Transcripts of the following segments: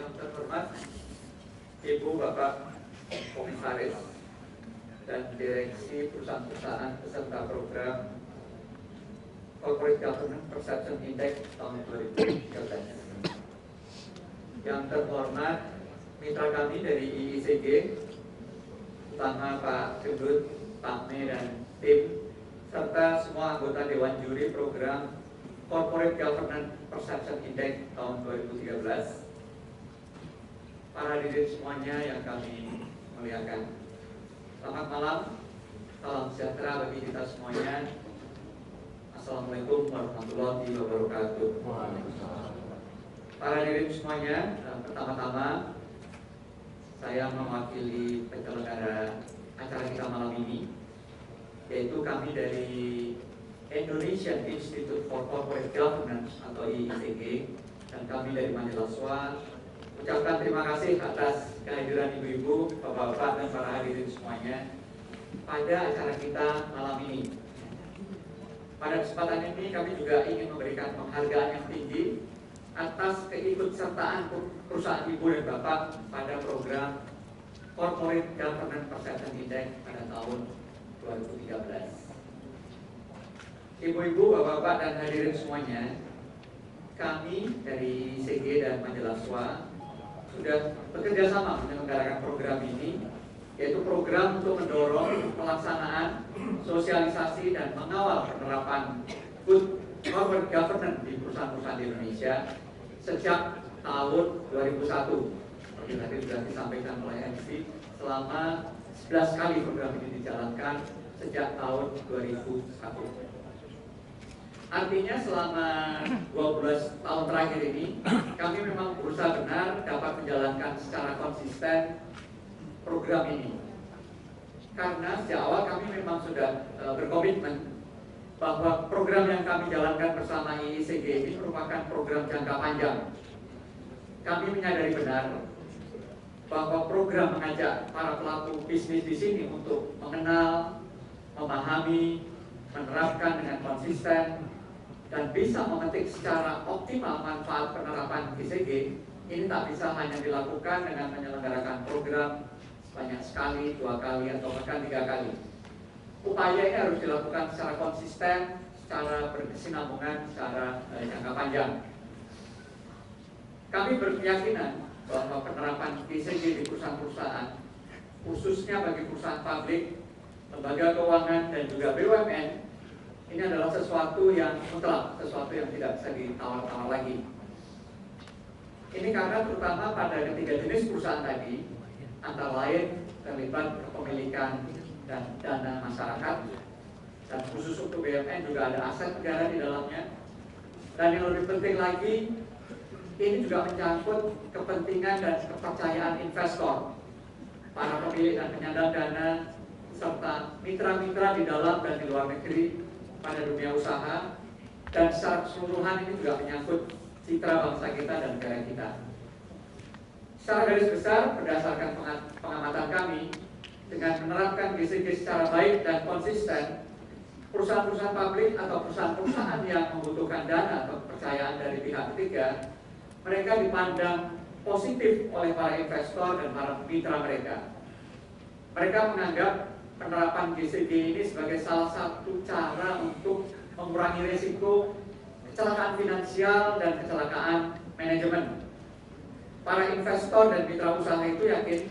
Yang terhormat Ibu Bapak Komisaris dan Direksi perusahaan-perusahaan peserta program Corporate Governance Perception Index tahun 2013. Yang terhormat mitra kami dari IICG, utama Pak Gendut, Pak Me dan tim, serta semua anggota Dewan Juri program Corporate Governance Perception Index tahun 2013. Para hadirin semuanya yang kami muliakan, selamat malam, salam sejahtera bagi kita semuanya. Assalamualaikum warahmatullahi wabarakatuh. Para hadirin semuanya, pertama-tama saya mewakili penyelenggara acara kita malam ini, yaitu kami dari Indonesian Institute for Corporate Governance atau IICG, dan kami dari Manjelaswa ucapkan terima kasih atas kehadiran ibu-ibu, bapak-bapak, dan para hadirin semuanya pada acara kita malam ini. Pada kesempatan ini kami juga ingin memberikan penghargaan yang tinggi atas keikutsertaan perusahaan ibu dan bapak pada program Corporate Governance Perception Index pada tahun 2013. Ibu-ibu, bapak-bapak, dan hadirin semuanya, kami dari IICG dan Manjelaswa sudah bekerja sama menyelenggarakan program ini, yaitu program untuk mendorong pelaksanaan, sosialisasi, dan mengawal penerapan good corporate governance di perusahaan-perusahaan di Indonesia sejak tahun 2001. Seperti tadi sudah disampaikan oleh MC, selama 11 kali program ini dijalankan sejak tahun 2001. Artinya selama 12 tahun terakhir ini kami memang berusaha benar dapat menjalankan secara konsisten program ini. Karena sejak awal kami memang sudah berkomitmen bahwa program yang kami jalankan bersama IICG ini merupakan program jangka panjang. Kami menyadari benar bahwa program mengajak para pelaku bisnis di sini untuk mengenal, memahami, menerapkan dengan konsisten, dan bisa memetik secara optimal manfaat penerapan IICG ini tak bisa hanya dilakukan dengan menyelenggarakan program banyak sekali, 2 kali, atau bahkan 3 kali. Upaya ini harus dilakukan secara konsisten, secara berkesinambungan, secara jangka panjang. Kami berkeyakinan bahwa penerapan IICG di perusahaan-perusahaan, khususnya bagi perusahaan publik, lembaga keuangan, dan juga BUMN, ini adalah sesuatu yang mutlak, sesuatu yang tidak bisa ditawar-tawar lagi. Ini karena terutama pada ketiga jenis perusahaan tadi, antara lain terlibat kepemilikan dan dana masyarakat, dan khusus untuk BUMN juga ada aset negara di dalamnya. Dan yang lebih penting lagi, ini juga menyangkut kepentingan dan kepercayaan investor, para pemilik dan penyandang dana, serta mitra-mitra di dalam dan di luar negeri pada dunia usaha, dan secara keseluruhan ini juga menyangkut citra bangsa kita dan negara kita. Secara garis besar, berdasarkan pengamatan kami, dengan menerapkan IICG secara baik dan konsisten, perusahaan-perusahaan publik atau perusahaan-perusahaan yang membutuhkan dana atau kepercayaan dari pihak ketiga, mereka dipandang positif oleh para investor dan para mitra mereka. Mereka menganggap penerapan IICG ini sebagai salah satu cara untuk mengurangi risiko kecelakaan finansial dan kecelakaan manajemen. Para investor dan mitra usaha itu yakin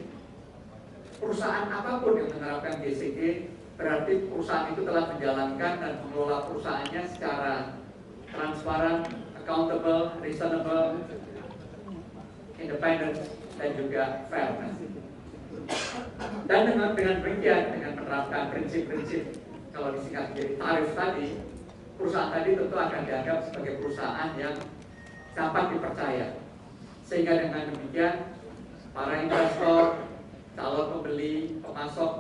perusahaan apapun yang menerapkan IICG berarti perusahaan itu telah menjalankan dan mengelola perusahaannya secara transparan, accountable, reasonable, independent, dan juga fairness. Dan dengan demikian, dengan menerapkan prinsip-prinsip, kalau disingkat menjadi tarif tadi, perusahaan tadi tentu akan dianggap sebagai perusahaan yang dapat dipercaya. Sehingga dengan demikian, para investor, calon pembeli, pemasok,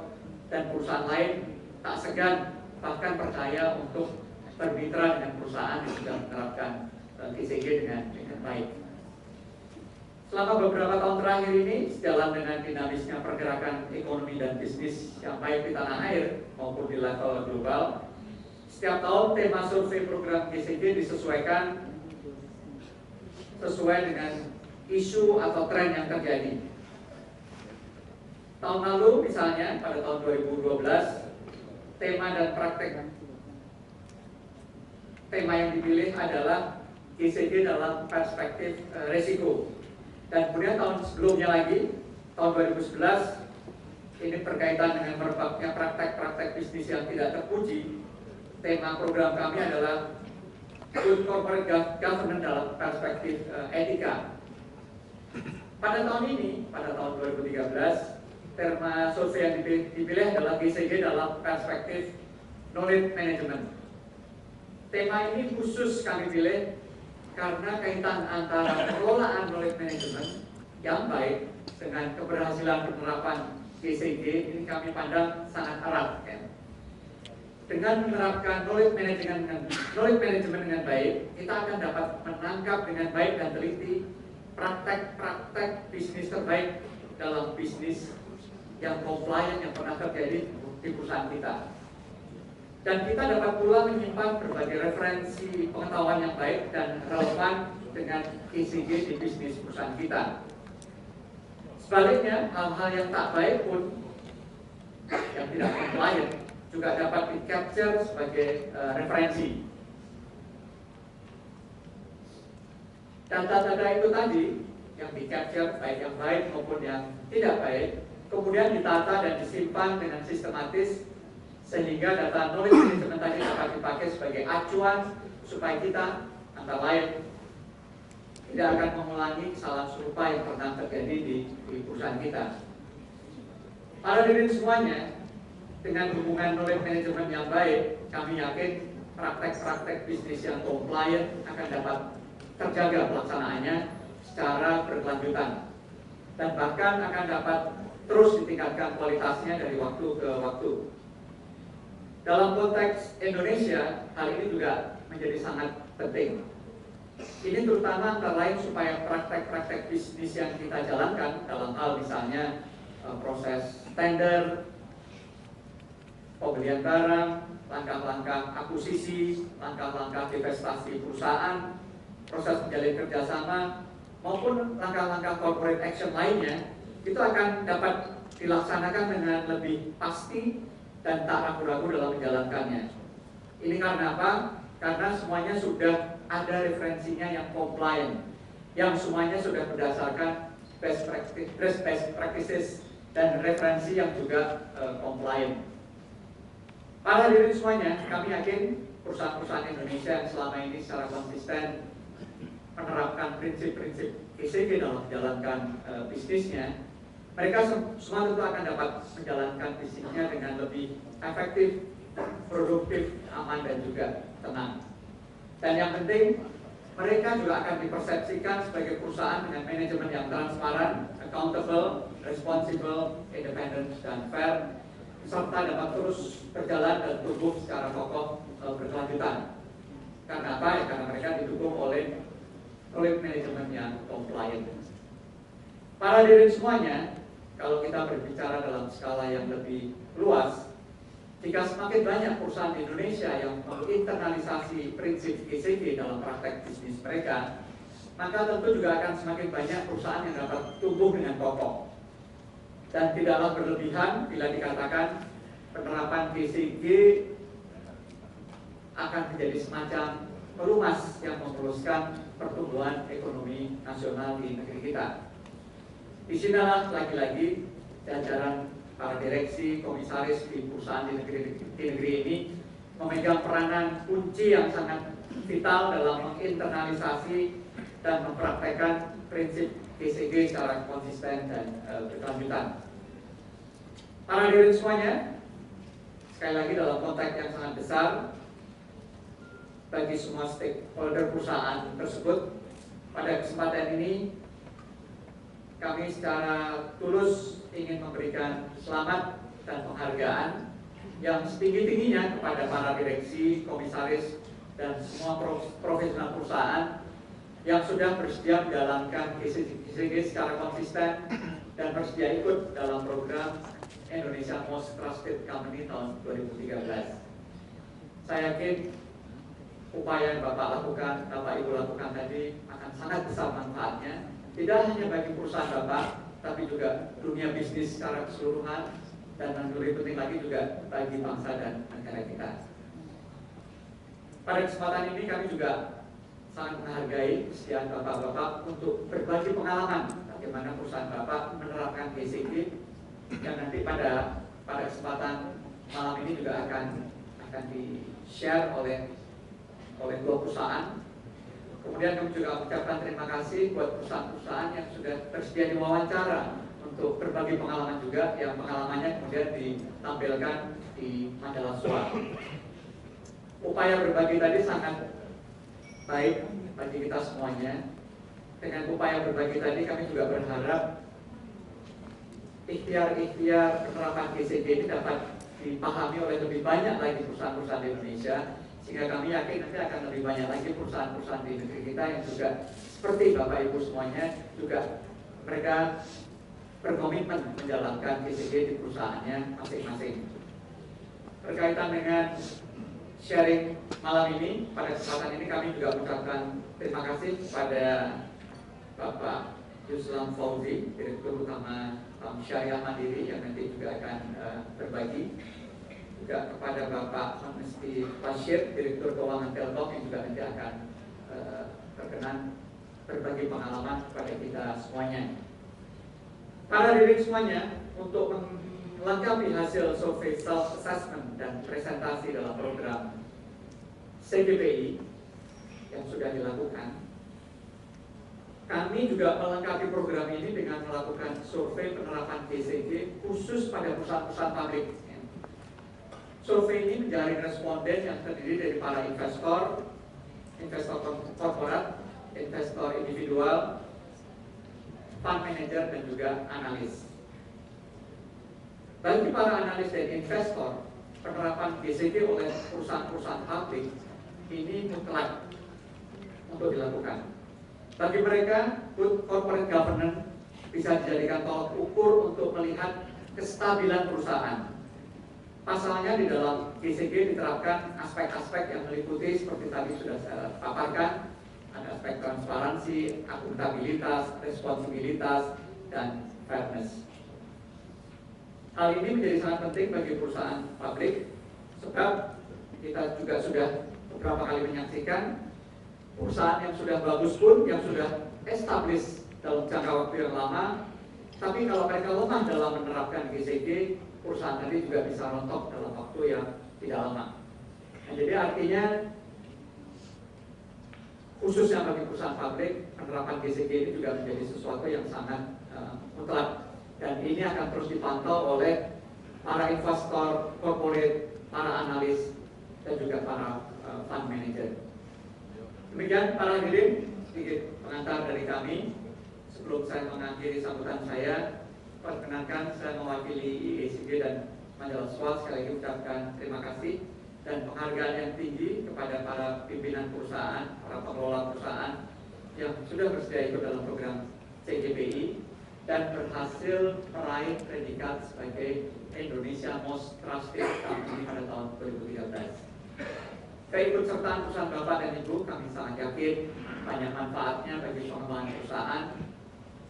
dan perusahaan lain tak segan bahkan percaya untuk bermitra dengan perusahaan yang sudah menerapkan IICG dengan baik. Selama beberapa tahun terakhir ini, sejalan dengan dinamisnya pergerakan ekonomi dan bisnis yang baik di tanah air maupun di level global, setiap tahun tema survei program IICG disesuaikan sesuai dengan isu atau tren yang terjadi. Tahun lalu misalnya pada tahun 2012 tema yang dipilih adalah GCG dalam perspektif resiko. Dan kemudian tahun sebelumnya lagi, tahun 2011, ini berkaitan dengan merebaknya praktek-praktek bisnis yang tidak terpuji. Tema program kami adalah Good Corporate Governance dalam perspektif etika. Pada tahun ini, pada tahun 2013, tema survei yang dipilih adalah GCG dalam perspektif knowledge management. Tema ini khusus kami pilih karena kaitan antara pengelolaan knowledge management yang baik dengan keberhasilan penerapan GCG ini kami pandang sangat erat. Ya. Dengan menerapkan knowledge management dengan baik, kita akan dapat menangkap dengan baik dan teliti praktek-praktek bisnis terbaik dalam bisnis yang compliant yang pernah terjadi di perusahaan kita. Dan kita dapat pula menyimpan berbagai referensi pengetahuan yang baik dan relevan dengan GCG di bisnis perusahaan kita. Sebaliknya, hal-hal yang tak baik pun, yang tidak compliant, juga dapat di-capture sebagai referensi. Data-data itu tadi, yang di-capture baik yang baik maupun yang tidak baik, kemudian ditata dan disimpan dengan sistematis, sehingga data knowledge management tadi dapat dipakai sebagai acuan supaya kita antara lain tidak akan mengulangi kesalahan serupa yang pernah terjadi di perusahaan kita. Para hadirin semuanya, dengan hubungan knowledge management yang baik, kami yakin praktek-praktek bisnis yang compliant akan dapat terjaga pelaksanaannya secara berkelanjutan dan bahkan akan dapat terus ditingkatkan kualitasnya dari waktu ke waktu. Dalam konteks Indonesia, hal ini juga menjadi sangat penting. Ini terutama antara lain supaya praktek-praktek bisnis yang kita jalankan dalam hal misalnya proses tender, pembelian barang, langkah-langkah akuisisi, langkah-langkah divestasi perusahaan, proses menjalin kerjasama, maupun langkah-langkah corporate action lainnya, itu akan dapat dilaksanakan dengan lebih pasti dan tak ragu-ragu dalam menjalankannya. Ini karena apa? Karena semuanya sudah ada referensinya yang compliant, yang semuanya sudah berdasarkan best practices dan referensi yang juga compliant. Para hadirin semuanya, kami yakin perusahaan-perusahaan Indonesia yang selama ini secara konsisten menerapkan prinsip-prinsip GCG dalam menjalankan bisnisnya, mereka semua tentu akan dapat menjalankan bisnisnya dengan lebih efektif, produktif, aman, dan juga tenang. Dan yang penting, mereka juga akan dipersepsikan sebagai perusahaan dengan manajemen yang transparan, accountable, responsible, independent, dan fair, serta dapat terus berjalan dan tumbuh secara kokoh berkelanjutan. Karena apa? Ya, karena mereka didukung oleh manajemen yang compliant. Para hadirin semuanya, kalau kita berbicara dalam skala yang lebih luas, jika semakin banyak perusahaan di Indonesia yang menginternalisasi prinsip GCG dalam praktek bisnis mereka, maka tentu juga akan semakin banyak perusahaan yang dapat tumbuh dengan kokoh. Dan tidaklah berlebihan bila dikatakan penerapan GCG akan menjadi semacam pelumas yang memuluskan pertumbuhan ekonomi nasional di negeri kita. Di sinilah lagi-lagi jajaran para direksi, komisaris di perusahaan di negeri ini memegang peranan kunci yang sangat vital dalam menginternalisasi dan mempraktekkan prinsip GCG secara konsisten dan berkelanjutan. Para hadirin semuanya, sekali lagi dalam konteks yang sangat besar bagi semua stakeholder perusahaan tersebut, pada kesempatan ini kami secara tulus ingin memberikan selamat dan penghargaan yang setinggi-tingginya kepada para direksi, komisaris, dan semua profesional perusahaan yang sudah bersedia menjalankan GCG secara konsisten dan bersedia ikut dalam program Indonesia Most Trusted Company tahun 2013. Saya yakin upaya yang Bapak lakukan, Bapak Ibu lakukan tadi akan sangat besar manfaatnya tidak hanya bagi perusahaan Bapak, tapi juga dunia bisnis secara keseluruhan, dan yang lebih penting lagi juga bagi bangsa dan negara kita. Pada kesempatan ini kami juga sangat menghargai kesediaan Bapak-Bapak untuk berbagi pengalaman bagaimana perusahaan Bapak menerapkan GCG, yang nanti pada kesempatan malam ini juga akan di-share oleh dua perusahaan. Kemudian kami juga ucapkan terima kasih buat perusahaan-perusahaan yang sudah bersedia diwawancara untuk berbagi pengalaman juga, yang pengalamannya kemudian ditampilkan di majalah SWA. Upaya berbagi tadi sangat baik bagi kita semuanya. Dengan upaya berbagi tadi kami juga berharap ikhtiar-ikhtiar penerapan GCG ini dapat dipahami oleh lebih banyak lagi perusahaan-perusahaan di Indonesia, sehingga kami yakin nanti akan lebih banyak lagi perusahaan-perusahaan di negeri kita yang juga seperti Bapak Ibu semuanya, juga mereka berkomitmen menjalankan GCG di perusahaannya masing-masing. Berkaitan dengan sharing malam ini, pada kesempatan ini kami juga mengucapkan terima kasih kepada Bapak Yuslam Fauzi, Direktur Utama Syariah Mandiri, yang nanti juga akan berbagi, juga kepada Bapak Hamesti Bashir, Direktur Keuangan Telkom, yang juga nanti akan berkenan berbagi pengalaman kepada kita semuanya. Para hadirin semuanya, untuk melengkapi hasil survei self-assessment dan presentasi dalam program CGPI yang sudah dilakukan, kami juga melengkapi program ini dengan melakukan survei penerapan GCG khusus pada perusahaan-perusahaan pabrik. Survei ini menjaring responden yang terdiri dari para investor, investor korporat, investor individual, fund manager, dan juga analis. Bagi para analis dan investor, penerapan GCG oleh perusahaan-perusahaan pabrik ini mutlak untuk dilakukan. Bagi mereka, good corporate governance bisa dijadikan tolak ukur untuk melihat kestabilan perusahaan. Pasalnya di dalam GCG diterapkan aspek-aspek yang meliputi seperti tadi sudah saya paparkan, ada aspek transparansi, akuntabilitas, responsibilitas, dan fairness. Hal ini menjadi sangat penting bagi perusahaan pabrik, sebab kita juga sudah beberapa kali menyaksikan perusahaan yang sudah bagus pun, yang sudah established dalam jangka waktu yang lama, tapi kalau mereka lemah dalam menerapkan GCG, perusahaan tadi juga bisa rontok dalam waktu yang tidak lama. Nah, jadi artinya khususnya bagi perusahaan pabrik, penerapan GCG ini juga menjadi sesuatu yang sangat mutlak, dan ini akan terus dipantau oleh para investor corporate, para analis, dan juga para fund manager. Demikian para hadirin, sedikit pengantar dari kami. Sebelum saya mengakhiri sambutan saya, perkenankan saya mewakili IECG dan majalah SWA sekali lagi ucapkan terima kasih dan penghargaan yang tinggi kepada para pimpinan perusahaan, para pengelola perusahaan yang sudah bersedia ikut dalam program CGPI dan berhasil meraih predikat sebagai Indonesia Most Trusted Company pada tahun 2013. Keikutsertaan perusahaan Bapak dan Ibu kami sangat yakin banyak manfaatnya bagi pengembangan perusahaan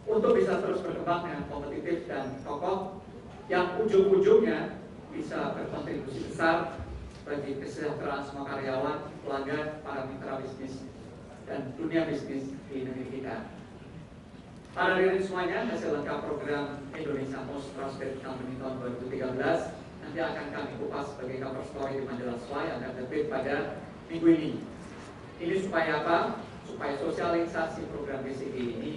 untuk bisa terus berkembang dengan kompetitif dan kokoh, yang ujung-ujungnya bisa berkontribusi besar bagi kesejahteraan semua karyawan, pelanggan, para mitra bisnis, dan dunia bisnis di negeri kita. Para hadirin semuanya, hasil lengkap program Indonesia Most Trusted Company tahun 2013 nanti akan kami kupas sebagai cover story di majalah SWA yang akan terbit pada minggu ini. Ini supaya apa? Supaya sosialisasi program GCG ini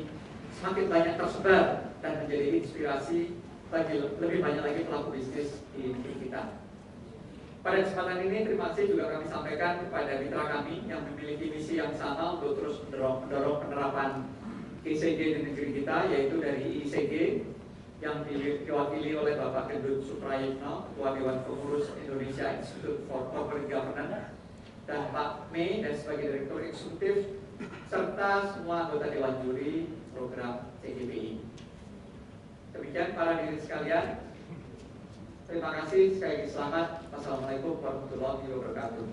semakin banyak tersebar dan menjadi inspirasi bagi lebih banyak lagi pelaku bisnis di negeri kita. Pada kesempatan ini, terima kasih juga kami sampaikan kepada mitra kami yang memiliki misi yang sama untuk terus mendorong penerapan GCG di negeri kita, yaitu dari IICG yang diwakili oleh Bapak Gendut Suprayitno, Ketua Dewan Pengurus Indonesia Institute for Corporate Governance, dan Pak Mei dan sebagai Direktur Eksekutif, serta semua anggota Dewan Juri program CGPI. Demikian para hadirin sekalian, terima kasih sekali lagi, selamat. Wassalamualaikum warahmatullahi wabarakatuh.